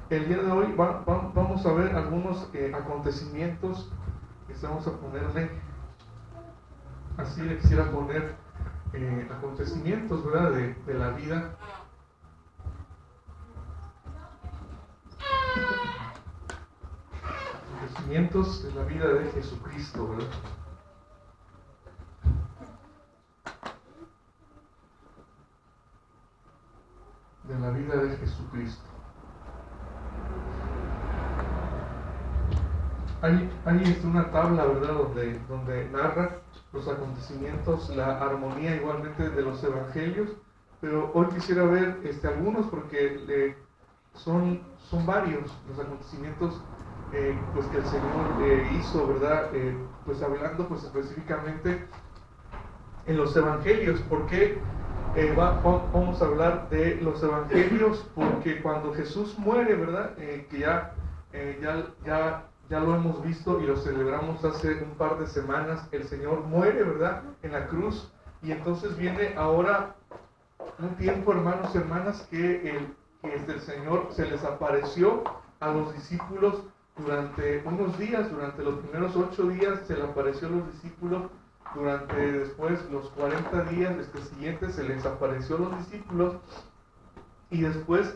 el día de hoy vamos a ver algunos acontecimientos que vamos a ponerle, así le quisiera poner acontecimientos, ¿verdad? De la vida. Acontecimientos de la vida de Jesucristo, ¿verdad? De la vida de Jesucristo. Hay una tabla, ¿verdad? Donde narra los acontecimientos, la armonía igualmente de los evangelios, pero hoy quisiera ver algunos porque son varios los acontecimientos pues que el Señor hizo, ¿verdad? Pues hablando pues específicamente en los evangelios. ¿Por qué vamos a hablar de los evangelios? Porque cuando Jesús muere, ¿verdad? Que ya lo hemos visto y lo celebramos hace un par de semanas. El Señor muere, ¿verdad? En la cruz. Y entonces viene ahora un tiempo, hermanos y hermanas, que el Señor se les apareció a los discípulos durante unos días. Durante los primeros 8 días se le apareció a los discípulos. Durante después los 40 días siguientes se les apareció a los discípulos. Y después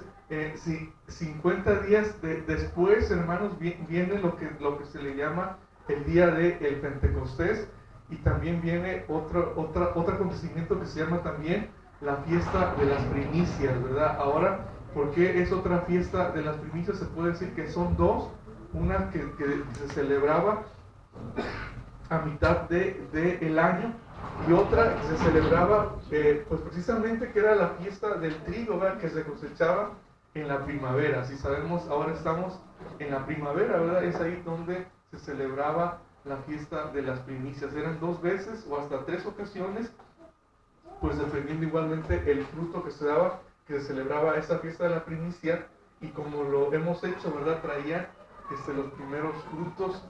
50 días después, hermanos, viene lo que se le llama el día del Pentecostés. Y también viene otro acontecimiento que se llama también la fiesta de las primicias, ¿verdad? Ahora, ¿por qué es otra fiesta de las primicias? Se puede decir que son dos. Una que se celebraba a mitad del año, y otra que se celebraba pues precisamente, que era la fiesta del trigo, ¿verdad? Que se cosechaba en la primavera. Si sabemos, ahora estamos en la primavera, ¿verdad? Es ahí donde se celebraba la fiesta de las primicias. Eran 2 veces o hasta 3 ocasiones, pues dependiendo igualmente el fruto que se daba, que se celebraba esa fiesta de la primicia. Y como lo hemos hecho, ¿verdad? Traía los primeros frutos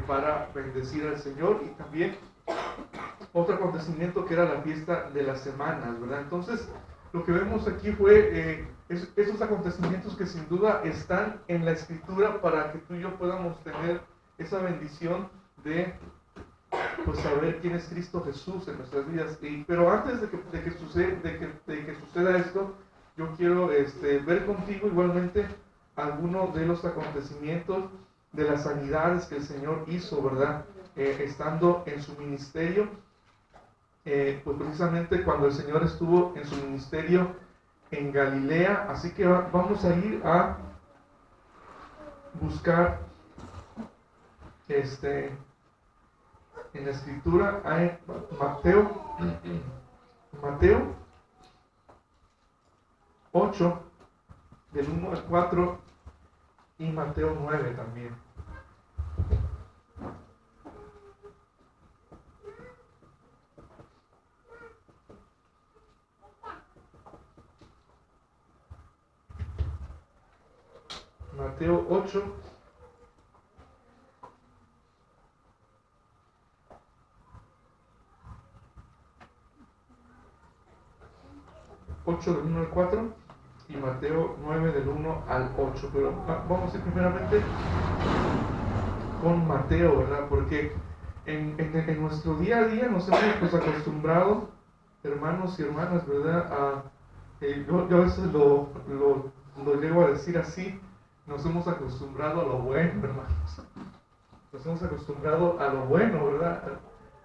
para bendecir al Señor. Y también otro acontecimiento que era la fiesta de las semanas, ¿verdad? Entonces, lo que vemos aquí fue esos acontecimientos que sin duda están en la Escritura para que tú y yo podamos tener esa bendición de pues saber quién es Cristo Jesús en nuestras vidas. Pero antes de que suceda esto, yo quiero ver contigo igualmente algunos de los acontecimientos de las sanidades que el Señor hizo, ¿verdad? Estando en su ministerio, pues precisamente cuando el Señor estuvo en su ministerio en Galilea. Así que vamos a ir a buscar en la Escritura hay Mateo 8 del 1 al 4 y Mateo 9 también. Mateo 8 del 1 al 4 y Mateo 9 del 1 al 8. Pero vamos a ir primeramente con Mateo, ¿verdad? Porque en nuestro día a día nos hemos pues acostumbrado, hermanos y hermanas, ¿verdad? Yo a veces lo llego a decir así: nos hemos acostumbrado a lo bueno, hermanos. Nos hemos acostumbrado a lo bueno, ¿verdad?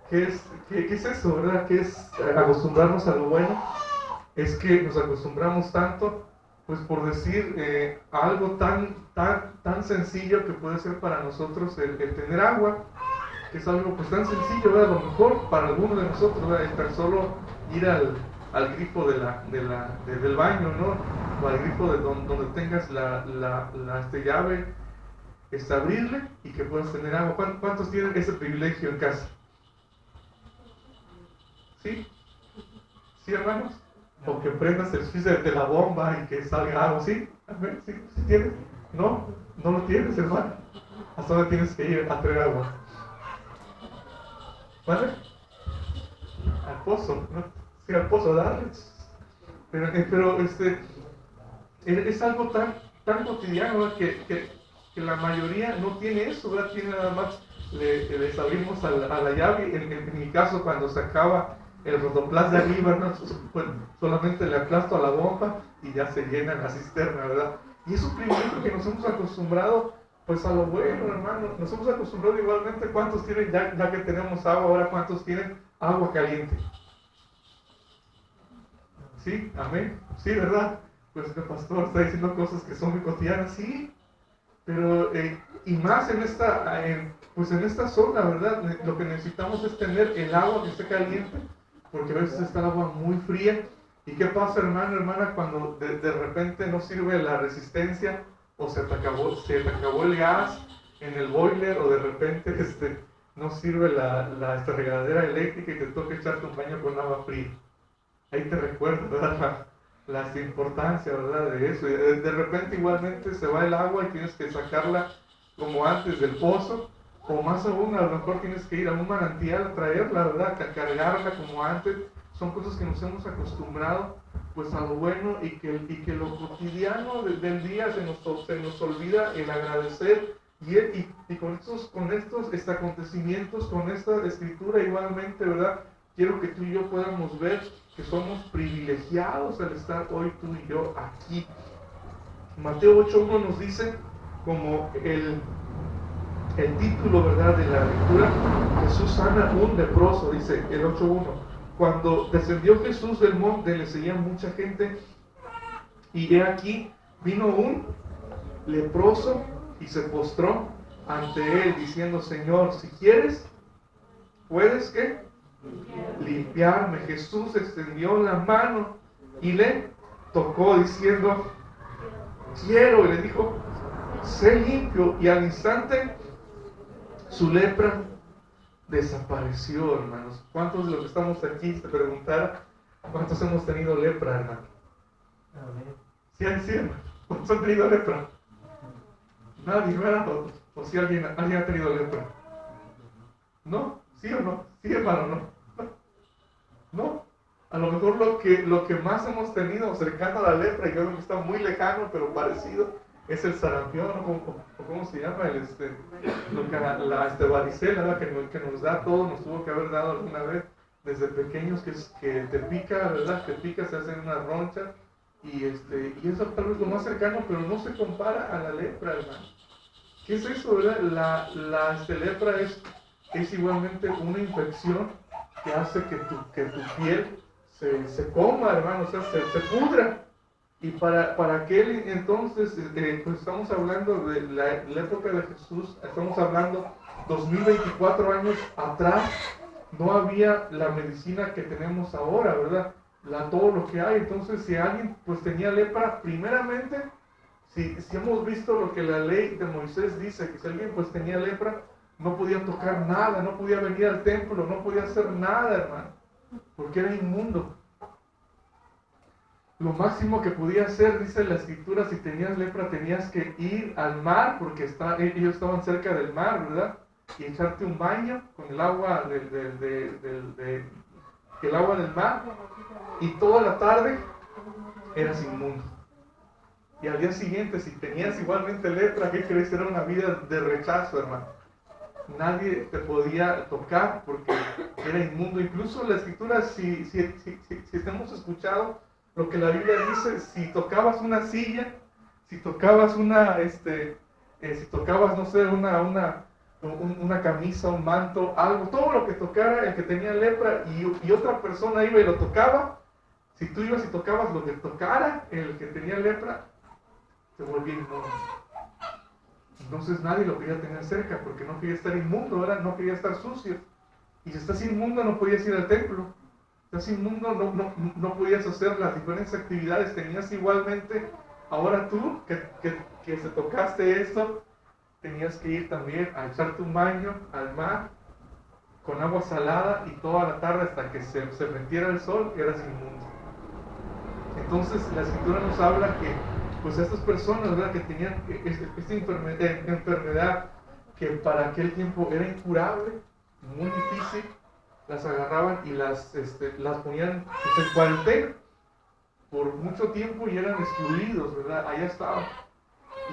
¿Qué es eso, verdad? ¿Qué es acostumbrarnos a lo bueno? Es que nos acostumbramos tanto, pues por decir algo tan sencillo que puede ser para nosotros el tener agua, que es algo pues tan sencillo, ¿verdad? A lo mejor para algunos de nosotros, ¿verdad? El tan solo ir al grifo del baño, ¿no? O al grifo de donde tengas la llave, abrirle y que puedas tener agua. ¿Cuántos tienen ese privilegio en casa? ¿Sí? ¿Sí, hermanos? O que prendas el switch de la bomba y que salga agua, ¿sí? ¿Sí? ¿Sí tienes? ¿No? ¿No lo tienes, hermano? ¿Hasta dónde tienes que ir a traer agua? ¿Vale? Al pozo, ¿no? Sí, al pozo, darle. Pero es algo tan cotidiano, ¿verdad? Que la mayoría no tiene eso, ¿verdad? Tiene nada más, les abrimos a la llave, en mi caso cuando se acaba el rotoplas de arriba, ¿no? Pues solamente le aplasto a la bomba y ya se llena la cisterna, ¿verdad? Y es un privilegio que nos hemos acostumbrado pues a lo bueno, hermano. Nos hemos acostumbrado igualmente. ¿Cuántos tienen, ya que tenemos agua ahora, cuántos tienen agua caliente? Sí, amén. Sí, ¿verdad? Pues el pastor está diciendo cosas que son muy cotidianas, sí. Pero, y más pues en esta zona, ¿verdad? Lo que necesitamos es tener el agua que esté caliente, porque a veces está el agua muy fría. ¿Y qué pasa, hermano, hermana, cuando de repente no sirve la resistencia o se te acabó el gas en el boiler o de repente no sirve la regadera eléctrica y te toca echarte un baño con agua fría? Ahí te recuerdo, ¿verdad? La importancia, ¿verdad? De eso. Y de repente igualmente se va el agua y tienes que sacarla como antes del pozo, o más aún, a lo mejor tienes que ir a un manantial a traerla, ¿verdad? A cargarla como antes. Son cosas que nos hemos acostumbrado pues a lo bueno y que lo cotidiano del día se nos olvida el agradecer y con estos acontecimientos, con esta escritura igualmente, ¿verdad? Quiero que tú y yo podamos ver que somos privilegiados al estar hoy tú y yo aquí. Mateo 8.1 nos dice como el título, ¿verdad?, de la lectura: Jesús sana un leproso, dice el 8.1. Cuando descendió Jesús del monte, le seguía mucha gente, y he aquí, vino un leproso y se postró ante él, diciendo: Señor, si quieres, puedes, ¿qué? Limpiarme. Jesús extendió la mano y le tocó, diciendo: quiero. Y le dijo: sé limpio. Y al instante su lepra desapareció, hermanos. ¿Cuántos de los que estamos aquí, te preguntara, cuántos hemos tenido lepra, hermano? ¿Sí, hermano? ¿Cuántos han tenido lepra? Nadie, ¿verdad? ¿O si alguien ha tenido lepra? ¿No? ¿Sí o no? Sí, hermano, no. No, a lo mejor lo que más hemos tenido cercano a la lepra, y creo que está muy lejano pero parecido, es el sarampión, o ¿cómo se llama? La varicela, que nos da todo, nos tuvo que haber dado alguna vez desde pequeños, que te pica, ¿verdad? Te pica, se hace una roncha, y eso tal vez lo más cercano, pero no se compara a la lepra, hermano. ¿Qué es eso, verdad? La lepra es igualmente una infección que hace que tu piel se coma, hermano, o sea, se pudra. Y para aquel entonces, pues estamos hablando de la época de Jesús, estamos hablando 2024 años atrás, no había la medicina que tenemos ahora, ¿verdad? Todo lo que hay. Entonces, si alguien pues tenía lepra, primeramente, si hemos visto lo que la ley de Moisés dice, que si alguien pues tenía lepra, no podía tocar nada, no podía venir al templo, no podía hacer nada, hermano, porque era inmundo. Lo máximo que podía hacer, dice la escritura, si tenías lepra tenías que ir al mar, porque ellos estaban cerca del mar, ¿verdad? Y echarte un baño con el agua el agua del mar, y toda la tarde eras inmundo. Y al día siguiente, si tenías igualmente lepra, ¿qué crees? Era una vida de rechazo, hermano. Nadie te podía tocar porque era inmundo. Incluso la escritura, si hemos escuchado lo que la Biblia dice, si tocabas una silla, si tocabas si tocabas, no sé, una camisa, un manto, algo, todo lo que tocara el que tenía lepra y otra persona iba y lo tocaba, si tú ibas y tocabas lo que tocara el que tenía lepra, te volvía inmundo. Entonces nadie lo quería tener cerca porque no quería estar inmundo, ¿verdad? No quería estar sucio. Y si estás inmundo no podías ir al templo. Estás inmundo, no podías hacer las diferentes actividades. Tenías igualmente, ahora tú que se tocaste esto, tenías que ir también a echarte un baño al mar con agua salada y toda la tarde hasta que se metiera el sol eras inmundo. Entonces la escritura nos habla que pues estas personas, ¿verdad?, que tenían esta enfermedad que para aquel tiempo era incurable, muy difícil, las agarraban y las ponían pues, en cuarentena por mucho tiempo y eran excluidos, ¿verdad? Allá estaban.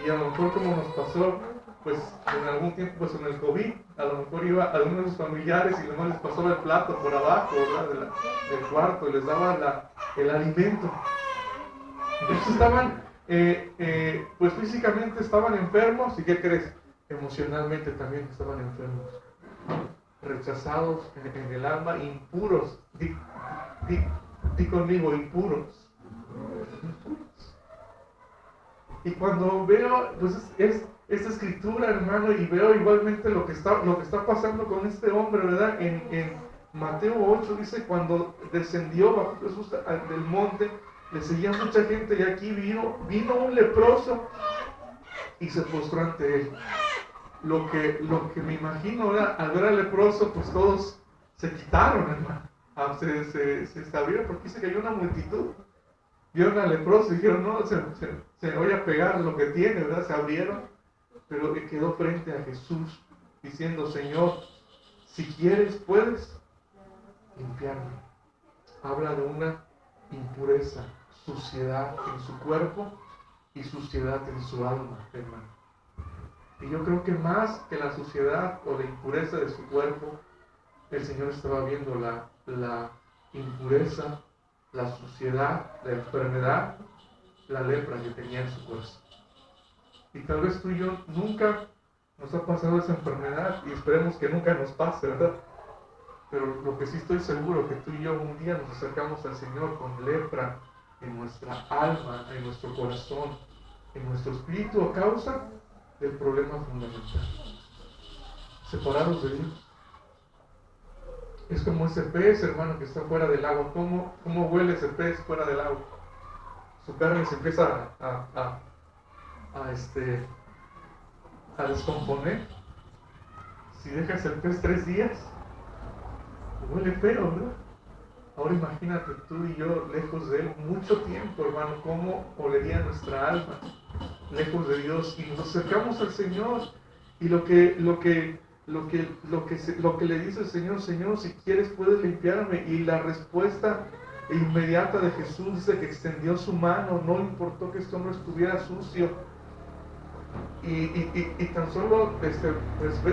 Y a lo mejor como nos pasó, pues en algún tiempo, pues en el COVID, a lo mejor iba a algunos de sus familiares y nomás les pasaba el plato por abajo, ¿verdad? Del cuarto, y les daba el alimento. Entonces estaban, pues físicamente estaban enfermos, ¿y qué crees? Emocionalmente también estaban enfermos, rechazados en el alma, impuros. Di conmigo, impuros. Y cuando veo, pues es esta escritura, hermano, y veo igualmente lo que está pasando con este hombre, ¿verdad? En Mateo 8 dice, cuando descendió bajo Jesús del monte, le seguía mucha gente, y aquí vino un leproso y se postró ante él. Lo que me imagino, ¿verdad? Al ver al leproso, pues todos se quitaron, hermano. Se abrieron, porque dice que hay una multitud. Vieron al leproso y dijeron, no, se voy a pegar lo que tiene, ¿verdad? Se abrieron, pero quedó frente a Jesús diciendo, Señor, si quieres, puedes limpiarme. Habla de una impureza, suciedad en su cuerpo y suciedad en su alma, hermano. Y yo creo que más que la suciedad o la impureza de su cuerpo, el Señor estaba viendo la impureza, la suciedad, la enfermedad, la lepra que tenía en su cuerpo. Y tal vez tú y yo nunca nos ha pasado esa enfermedad, y esperemos que nunca nos pase, ¿verdad? Pero lo que sí estoy seguro, que tú y yo un día nos acercamos al Señor con lepra en nuestra alma, en nuestro corazón, en nuestro espíritu, a causa del problema fundamental: separados de Dios. Es como ese pez, hermano, que está fuera del agua. ¿Cómo huele ese pez fuera del agua? Su carne se empieza a descomponer. Si dejas el pez 3 días, huele feo, ¿verdad? Ahora imagínate tú y yo lejos de Él mucho tiempo, hermano, cómo olería nuestra alma lejos de Dios. Y nos acercamos al Señor, y lo que le dice el Señor, Señor, si quieres puedes limpiarme. Y la respuesta inmediata de Jesús dice que extendió su mano, no importó que este hombre estuviera sucio. Y tan solo pues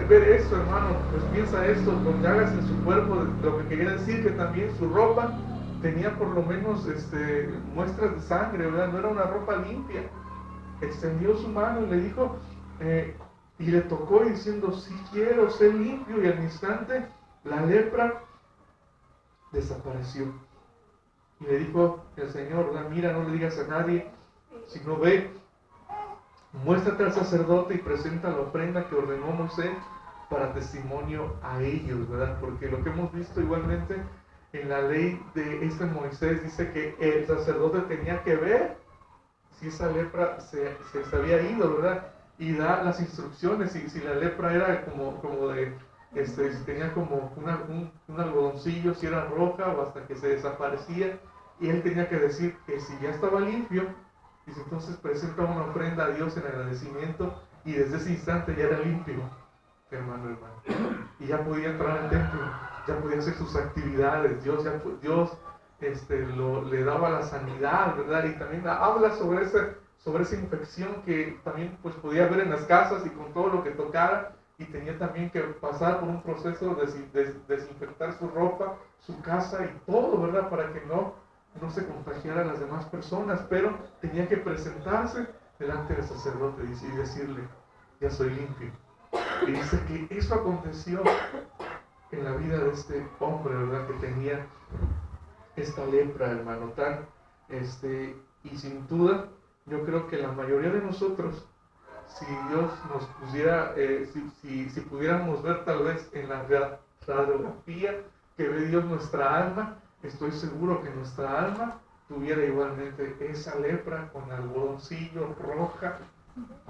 ver esto, hermano, pues piensa esto, con llagas en su cuerpo, lo que quería decir que también su ropa tenía por lo menos muestras de sangre, ¿verdad? No era una ropa limpia. Extendió su mano y le dijo, y le tocó diciendo, sí quiero ser limpio, y al instante la lepra desapareció. Y le dijo el Señor, mira, no le digas a nadie, sino ve, muéstrate al sacerdote y presenta la ofrenda que ordenó Moisés para testimonio a ellos, ¿verdad? Porque lo que hemos visto igualmente en la ley de Moisés dice que el sacerdote tenía que ver si esa lepra se había ido, ¿verdad? Y da las instrucciones, si la lepra era como de, si tenía como un algodoncillo, si era roja o hasta que se desaparecía, y él tenía que decir que si ya estaba limpio, dice, entonces presenta una ofrenda a Dios en agradecimiento, y desde ese instante ya era limpio, hermano, y ya podía entrar al templo, ya podía hacer sus actividades. Dios le daba la sanidad, ¿verdad? Y también habla sobre esa infección que también pues podía haber en las casas y con todo lo que tocara, y tenía también que pasar por un proceso de desinfectar su ropa, su casa y todo, ¿verdad? Para que no se contagiara a las demás personas, pero tenía que presentarse delante del sacerdote y decirle, ya soy limpio. Y dice que eso aconteció en la vida de este hombre, ¿verdad? Que tenía esta lepra, hermano, y sin duda, yo creo que la mayoría de nosotros, si Dios nos pusiera, si pudiéramos ver tal vez en la radiografía que ve Dios nuestra alma, estoy seguro que nuestra alma tuviera igualmente esa lepra con algodoncillo roja,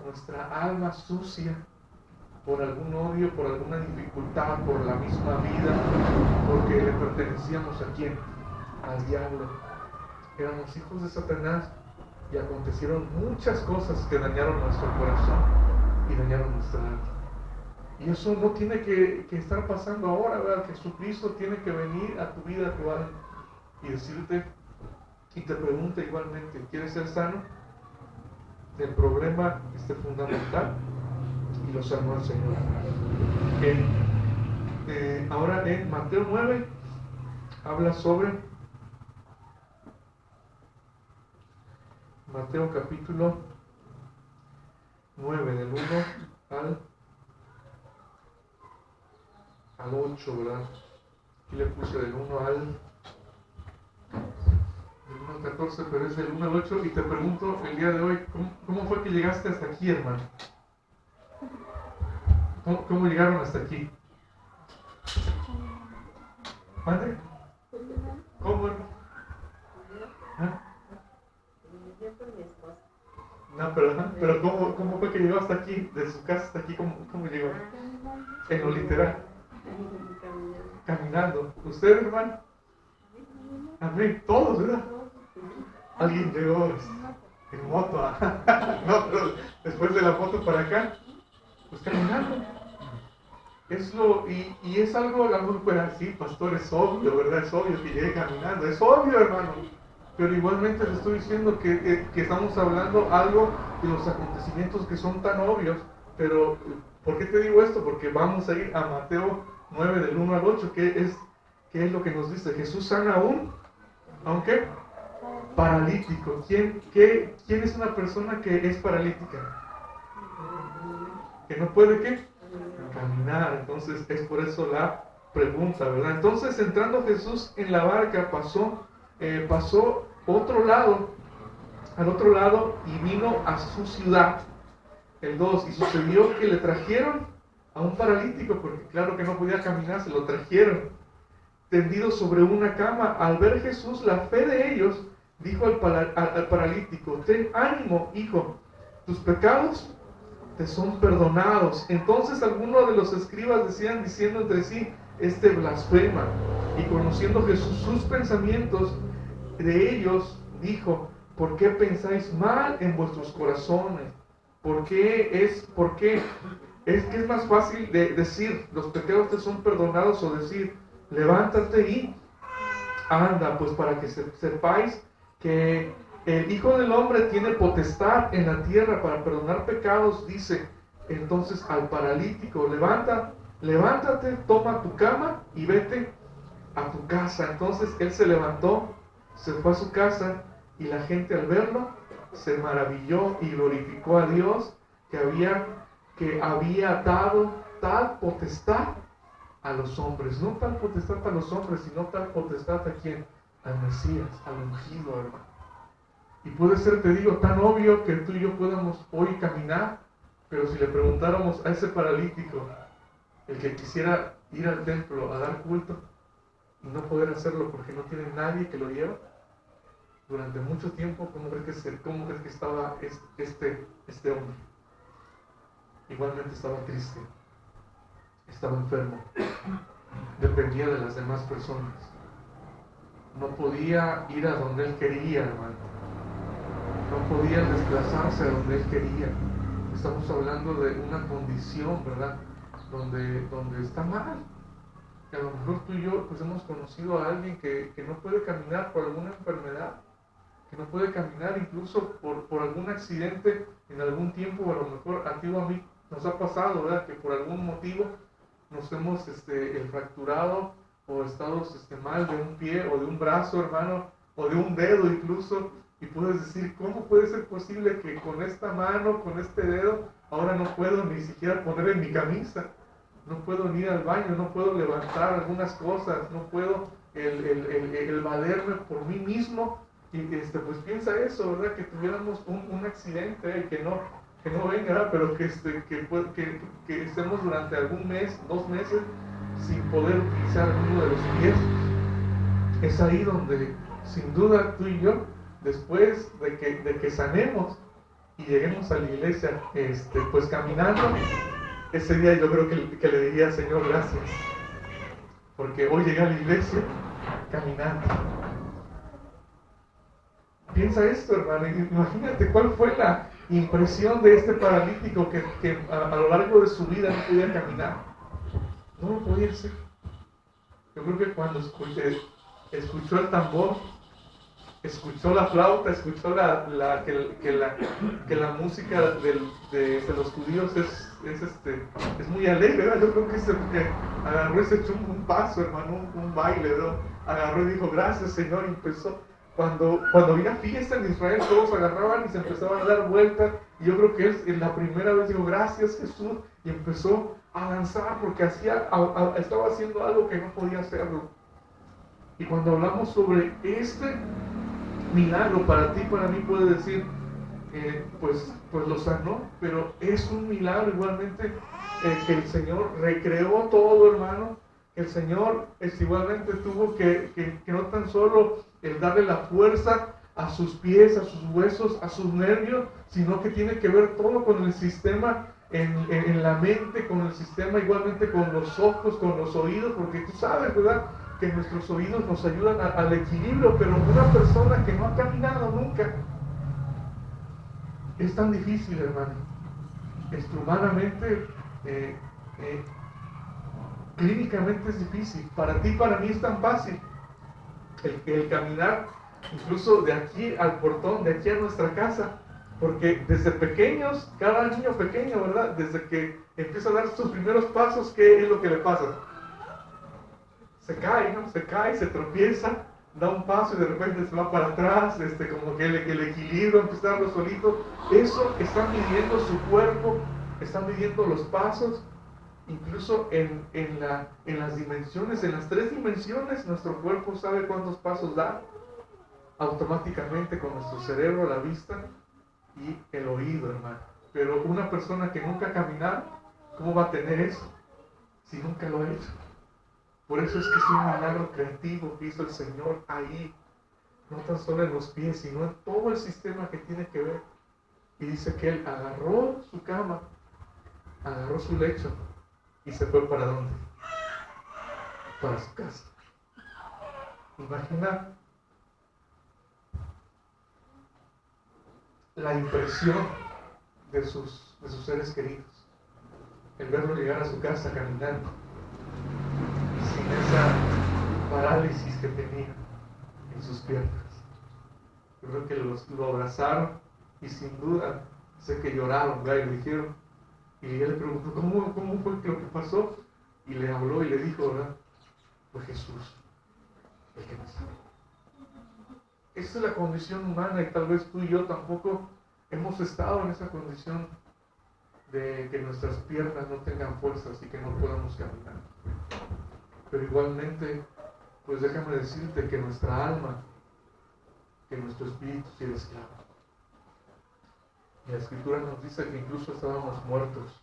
nuestra alma sucia por algún odio, por alguna dificultad, por la misma vida, porque le pertenecíamos ¿a quién? Al diablo. Éramos hijos de Satanás, y acontecieron muchas cosas que dañaron nuestro corazón y dañaron nuestra alma. Y eso no tiene que estar pasando ahora, ¿verdad? Jesucristo tiene que venir a tu vida, a tu alma, y decirte, y te pregunta igualmente, ¿quieres ser sano? del problema fundamental y lo sanó el Señor. Ahora en Mateo 9 habla sobre Mateo capítulo 9, del 1 al 8, ¿verdad? Aquí le puse del 1 al 14, pero es del 1 al 8. Y te pregunto el día de hoy, ¿cómo fue que llegaste hasta aquí, hermano? ¿Cómo llegaron hasta aquí? ¿Mande? ¿Cómo? ¿Ah? No, pero ¿cómo fue que llegó hasta aquí? De su casa hasta aquí, ¿cómo llegó? En lo literal. Caminando. ¿Usted, hermano? A mí, todos, ¿verdad? Alguien llegó en moto. No, pero después de la moto para acá, pues caminando. Y es algo pues así, pastor, es obvio, ¿verdad? Es obvio que llegue caminando. Es obvio, hermano. Pero igualmente les estoy diciendo que estamos hablando algo de los acontecimientos que son tan obvios. Pero, ¿por qué te digo esto? Porque vamos a ir a Mateo 9, del 1 al 8, ¿qué es lo que nos dice? Jesús sana ¿a qué? Paralítico. ¿Quién es una persona que es paralítica? ¿Que no puede qué? Caminar. Entonces, es por eso la pregunta, ¿verdad? Entonces, entrando Jesús en la barca, pasó al otro lado y vino a su ciudad. El 2, y sucedió que le trajeron a un paralítico, porque claro que no podía caminar, se lo trajeron tendido sobre una cama. Al ver Jesús la fe de ellos, dijo al paralítico: ten ánimo, hijo, tus pecados te son perdonados. Entonces algunos de los escribas decían, diciendo entre sí: este blasfema. Y conociendo Jesús sus pensamientos de ellos, dijo: ¿por qué pensáis mal en vuestros corazones? ¿Por qué? Es que es más fácil de decir los pecados te son perdonados, o decir levántate y anda? Pues para que sepáis que el Hijo del Hombre tiene potestad en la tierra para perdonar pecados. Dice entonces al paralítico: levántate, toma tu cama y vete a tu casa. Entonces él se levantó, se fue a su casa, y la gente al verlo se maravilló y glorificó a Dios, que había dado tal potestad a los hombres. No tal potestad a los hombres, sino tal potestad a quién? Al Mesías, al ungido, hermano. Y puede ser, te digo, tan obvio que tú y yo podamos hoy caminar, pero si le preguntáramos a ese paralítico, el que quisiera ir al templo a dar culto y no poder hacerlo porque no tiene nadie que lo lleve durante mucho tiempo, ¿cómo crees que estaba este hombre? Igualmente estaba triste, estaba enfermo, dependía de las demás personas, no podía ir a donde él quería, hermano, no podía desplazarse a donde él quería. Estamos hablando de una condición, ¿verdad?, donde está mal. Que a lo mejor tú y yo pues hemos conocido a alguien que no puede caminar por alguna enfermedad, que no puede caminar incluso por algún accidente en algún tiempo, o a lo mejor a ti o a mí nos ha pasado, ¿verdad?, que por algún motivo nos hemos fracturado o estado mal de un pie o de un brazo, hermano, o de un dedo incluso, y puedes decir: ¿cómo puede ser posible que con esta mano, con este dedo, ahora no puedo ni siquiera poner en mi camisa? No puedo ni ir al baño, no puedo levantar algunas cosas, no puedo el valerme por mí mismo. Y pues piensa eso, ¿verdad? Que tuviéramos un accidente, que no venga, ¿verdad? Pero que estemos durante algún mes, 2 meses, sin poder utilizar alguno de los pies. Es ahí donde, sin duda, tú y yo, después de que sanemos y lleguemos a la iglesia, pues caminando, ese día yo creo que le diría: Señor, gracias, porque hoy llegué a la iglesia caminando. Piensa esto, hermano, imagínate cuál fue la impresión de este paralítico que a lo largo de su vida no podía caminar. No lo podía hacer. Yo creo que cuando escuchó el tambor, escuchó la flauta, escuchó que la música de los judíos es muy alegre, ¿verdad? Yo creo que agarró y se echó un paso, hermano, un baile, ¿no? Agarró y dijo, gracias, Señor, y empezó. Cuando había fiesta en Israel, todos agarraban y se empezaban a dar vueltas, y yo creo que él en la primera vez dijo, gracias, Jesús, y empezó a danzar porque estaba haciendo algo que no podía hacerlo. Y cuando hablamos sobre este milagro, para ti, para mí, puede decir, pues lo sanó, pero es un milagro igualmente que el Señor recreó todo, hermano, que el Señor igualmente tuvo que no tan solo el darle la fuerza a sus pies, a sus huesos, a sus nervios, sino que tiene que ver todo con el sistema en la mente, con el sistema igualmente con los ojos, con los oídos, porque tú sabes, ¿verdad?, que nuestros oídos nos ayudan al equilibrio, pero una persona que no ha caminado nunca, es tan difícil, hermano. Humanamente, clínicamente es difícil. Para ti, para mí es tan fácil el caminar, incluso de aquí al portón, de aquí a nuestra casa, porque desde pequeños, cada niño pequeño, ¿verdad?, desde que empieza a dar sus primeros pasos, ¿qué es lo que le pasa? Se cae, ¿no? Se cae, se tropieza, da un paso y de repente se va para atrás, como que el equilibrio empieza a darlo solito. Eso está midiendo su cuerpo, está midiendo los pasos, incluso en las dimensiones, en las 3 dimensiones, nuestro cuerpo sabe cuántos pasos da, automáticamente con nuestro cerebro, la vista y el oído, hermano. Pero una persona que nunca ha caminado, ¿cómo va a tener eso si nunca lo ha hecho? Por eso es que es un milagro creativo que hizo el Señor ahí, no tan solo en los pies, sino en todo el sistema que tiene que ver. Y dice que Él agarró su cama, agarró su lecho y se fue ¿para dónde? Para su casa. Imagina la impresión de sus seres queridos, el verlo llegar a su casa caminando, sin esa parálisis que tenía en sus piernas. Yo creo que lo abrazaron y sin duda sé que lloraron, ¿verdad? Y le dijeron, y él le preguntó, ¿cómo fue lo que pasó? Y le habló y le dijo, ¿verdad? Fue Jesús el que me sanó. Esa es la condición humana, y tal vez tú y yo tampoco hemos estado en esa condición de que nuestras piernas no tengan fuerzas y que no podamos caminar. Pero igualmente, pues déjame decirte que nuestra alma, que nuestro espíritu sigue esclavo. Y la Escritura nos dice que incluso estábamos muertos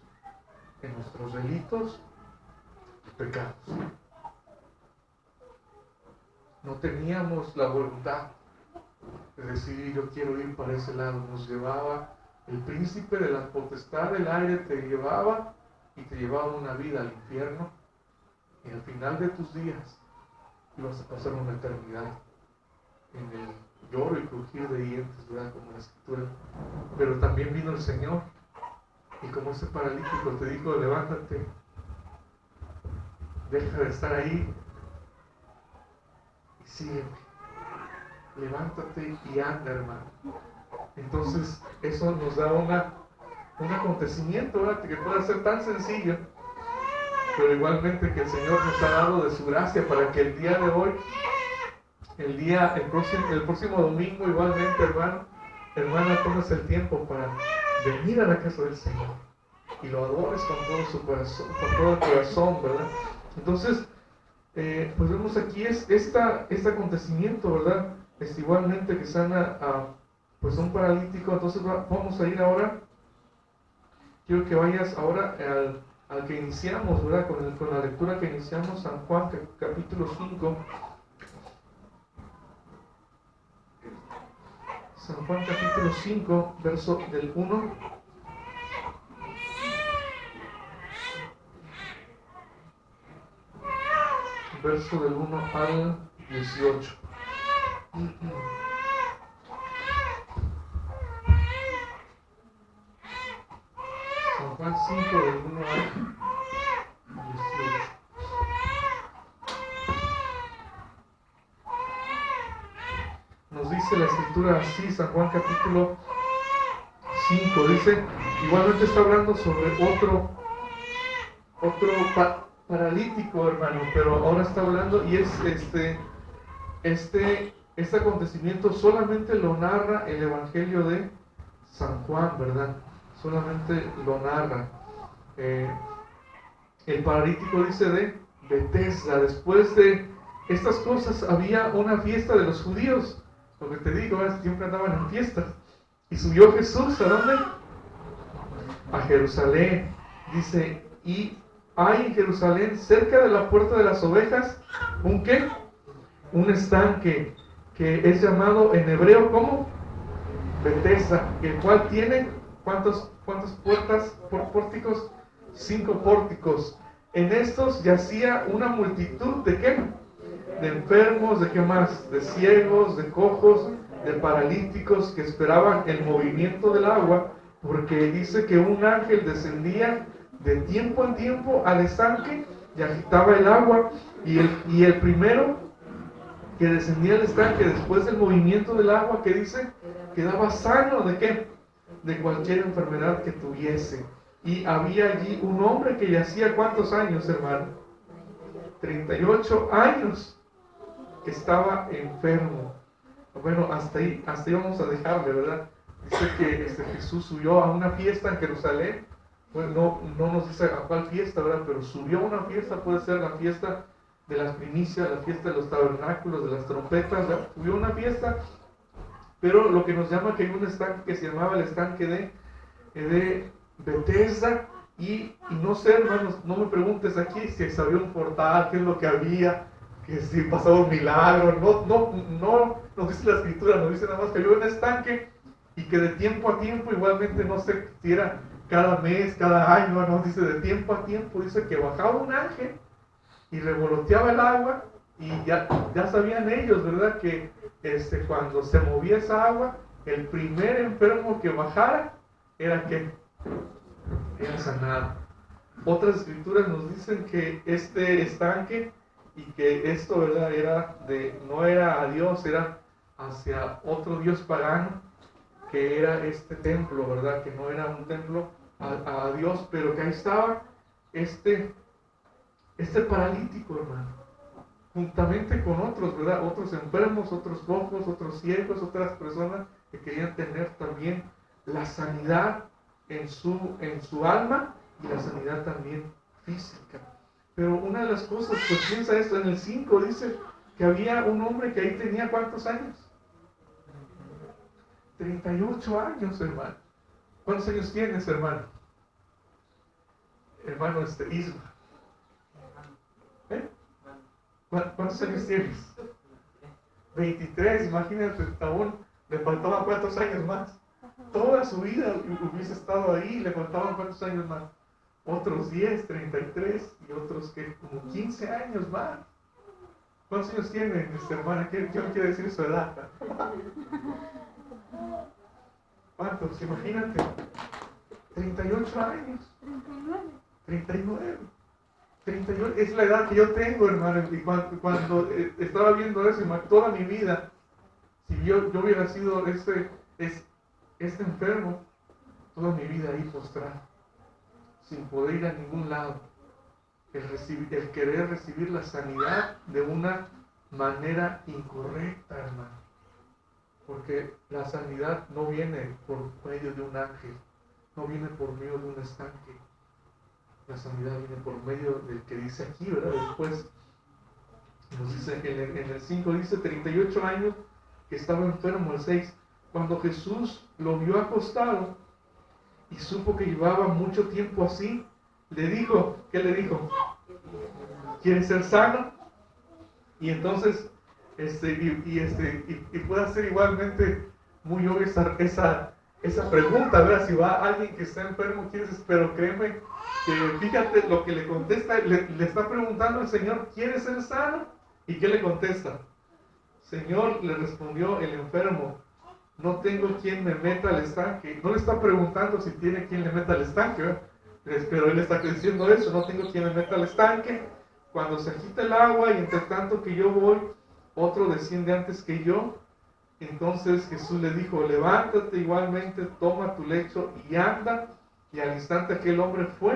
en nuestros delitos y pecados. No teníamos la voluntad de decidir, yo quiero ir para ese lado. Nos llevaba el príncipe de la potestad del aire, te llevaba y te llevaba una vida al infierno. Y al final de tus días ibas a pasar una eternidad en el lloro y crujir de dientes, ¿verdad? Como la Escritura. Pero también vino el Señor y como ese paralítico te dijo, levántate, deja de estar ahí y sígueme. Levántate y anda, hermano. Entonces eso nos da un acontecimiento, ¿verdad?, que puede ser tan sencillo, pero igualmente que el Señor nos ha dado de su gracia para que el día de hoy, el próximo domingo, igualmente, hermana, tomes el tiempo para venir a la casa del Señor y lo adores con todo su corazón, con todo el corazón, ¿verdad? Entonces, pues vemos aquí este acontecimiento, ¿verdad? Igualmente que sana a pues un paralítico. Entonces vamos a ir ahora, quiero que vayas ahora al que iniciamos, ¿verdad? Con la lectura que iniciamos, San Juan capítulo 5. San Juan capítulo 5, verso del 1. Verso del 1 al 18. San Juan 5 del 1 al 18. Nos dice dice la escritura así, San Juan capítulo 5, dice, igualmente está hablando sobre otro paralítico, hermano, pero ahora está hablando y es este acontecimiento solamente lo narra el Evangelio de San Juan, ¿verdad? Solamente lo narra. El paralítico dice de Betesda. Después de estas cosas había una fiesta de los judíos. Lo que te digo es que siempre andaban en fiestas. Y subió Jesús, ¿a dónde? A Jerusalén. Dice, y hay en Jerusalén, cerca de la puerta de las ovejas, ¿un qué? Un estanque que es llamado en hebreo como Betesda, el cual tiene ¿cuántas puertas por pórticos? 5 pórticos. En estos yacía una multitud de ¿qué? De enfermos, ¿de qué más? De ciegos, de cojos, de paralíticos que esperaban el movimiento del agua, porque dice que un ángel descendía de tiempo en tiempo al estanque y agitaba el agua, y el primero que descendía al estanque después del movimiento del agua, que dice, quedaba sano ¿de qué? De cualquier enfermedad que tuviese. Y había allí un hombre que yacía ¿cuántos años, hermano? 38 años que estaba enfermo. Bueno, hasta ahí vamos a dejarle, ¿verdad? Dice que Jesús subió a una fiesta en Jerusalén. Bueno, no nos dice a cuál fiesta, ¿verdad? Pero subió a una fiesta, puede ser la fiesta de las primicias, la fiesta de los tabernáculos, de las trompetas, ¿verdad? Subió a una fiesta, pero lo que nos llama que hay un estanque que se llamaba el estanque de Betesda, y no sé, hermanos, no me preguntes aquí si sabía un portal, qué es lo que había, que si pasaba un milagro, no dice la escritura, nos dice nada más que había un estanque y que de tiempo a tiempo, igualmente no sé si era cada mes, cada año, no dice de tiempo a tiempo, dice que bajaba un ángel y revoloteaba el agua, y ya sabían ellos, ¿verdad? Que cuando se movía esa agua, el primer enfermo que bajara era sanado. Otras escrituras nos dicen que este estanque y que esto, ¿verdad? No era a Dios, era hacia otro dios pagano, que era este templo, ¿verdad? Que no era un templo a Dios, pero que ahí estaba este paralítico, hermano, juntamente con otros, ¿verdad? Otros enfermos, otros cojos, otros ciegos, otras personas que querían tener también la sanidad en su alma y la sanidad también física. Pero una de las cosas, pues piensa esto, en el 5 dice que había un hombre que ahí tenía ¿cuántos años? 38 años, hermano. ¿Cuántos años tienes, hermano? Hermano Isma. ¿Cuántos años tienes? 23, imagínate, aún le faltaban ¿cuántos años más? Toda su vida hubiese estado ahí, le faltaban ¿cuántos años más? Otros 10, 33 y otros que como 15 años más. ¿Cuántos años tiene hermana? ¿Qué no quiere decir su edad? ¿Cuántos? Imagínate. 38 años. 39. 38. Es la edad que yo tengo, hermano. Y cuando estaba viendo eso, toda mi vida, si yo hubiera sido este enfermo, toda mi vida ahí postrado, sin poder ir a ningún lado, el querer recibir la sanidad de una manera incorrecta, hermano, porque la sanidad no viene por medio de un ángel, no viene por medio de un estanque, la sanidad viene por medio del que dice aquí, ¿verdad? Después nos dice, en el 5 dice 38 años que estaba enfermo. El 6, cuando Jesús lo vio acostado y supo que llevaba mucho tiempo así, le dijo, ¿qué le dijo? ¿Quieres ser sano? Y entonces, y puede ser igualmente muy obvia esa pregunta, ¿verdad? Si va alguien que está enfermo, ¿quieres? Pero créeme que fíjate lo que le contesta, le está preguntando al Señor, ¿quieres ser sano? ¿Y qué le contesta? Señor, le respondió el enfermo, no tengo quien me meta al estanque. No le está preguntando si tiene quien le meta al estanque, ¿verdad? Pero él está diciendo eso, no tengo quien me meta al estanque. Cuando se agita el agua y entre tanto que yo voy, otro desciende antes que yo. Entonces Jesús le dijo, levántate igualmente, toma tu lecho y anda. Y al instante aquel hombre fue